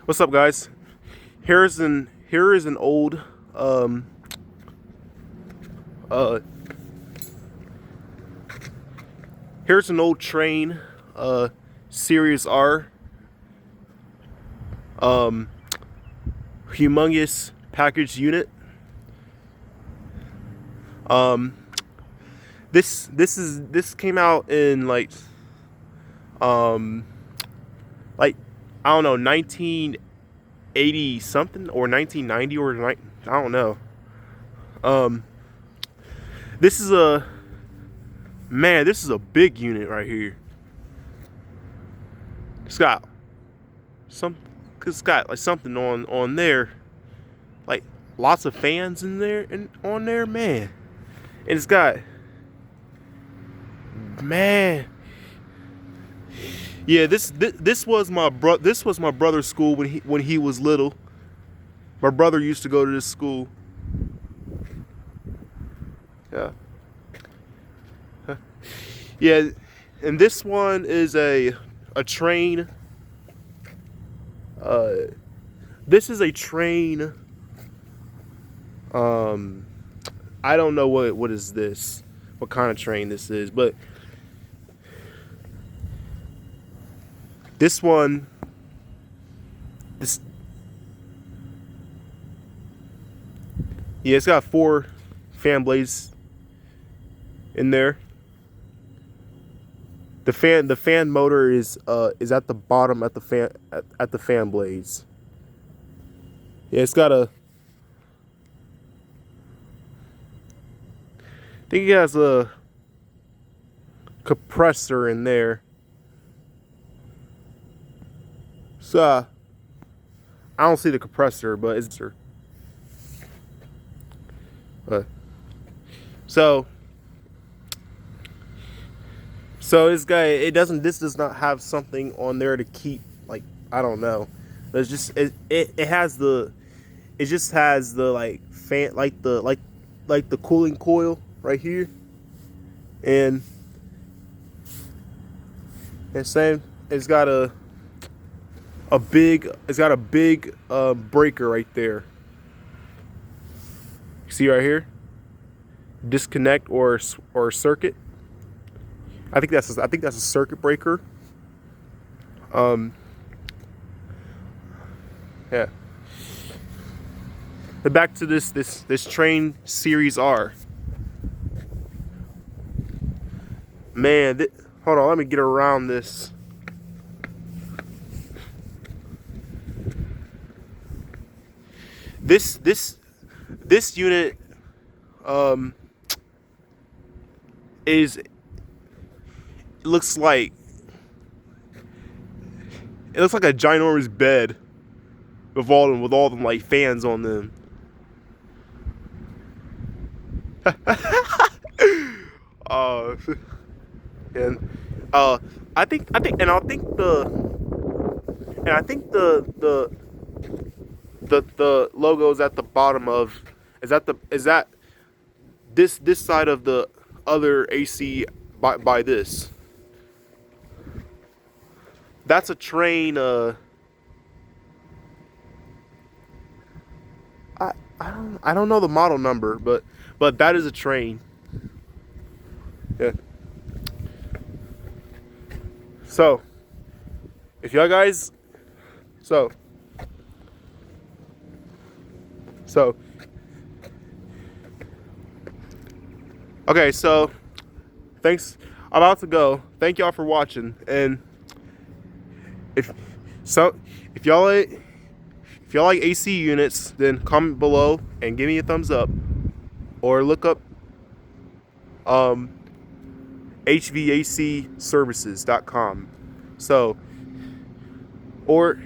What's up, guys? Here is an old uh here's an old TRANE Series R humongous package unit. This came out in like I don't know, 1980 something or 1990 or I don't know. This is a big unit right here. It's got like something on there, like lots of fans in there and on there, man. And it's got, man, yeah, this was my brother's school when he was little. My brother used to go to this school. Yeah. Yeah, and this one is a TRANE. This is a TRANE. I don't know what is this, what kind of TRANE this is, but this one, yeah, it's got 4 fan blades in there. The fan motor is at the bottom at the fan blades. Yeah, it's got I think it has a compressor in there. So I don't see the compressor, but it's So this guy, this does not have something on there to keep, like, I don't know. It's just it just has the like fan, like the cooling coil right here, and same. It's got a big breaker right there. See right here, disconnect or circuit. I think that's a circuit breaker. Yeah. But back to this TRANE Series R. Man, hold on, let me get around this. This unit it looks like a ginormous bed with all them like fans on them. And I think the logo is at the bottom of this side of the other AC by this. That's a TRANE. I don't know the model number, but that is a TRANE. Yeah. So, if y'all guys, okay, so thanks. I'm about to go. Thank y'all for watching, and if y'all like AC units, then comment below and give me a thumbs up, or look up hvacservices.com. So, or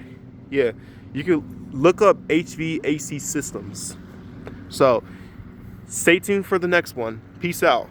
yeah, you can look up HVAC systems. So stay tuned for the next one. Peace out.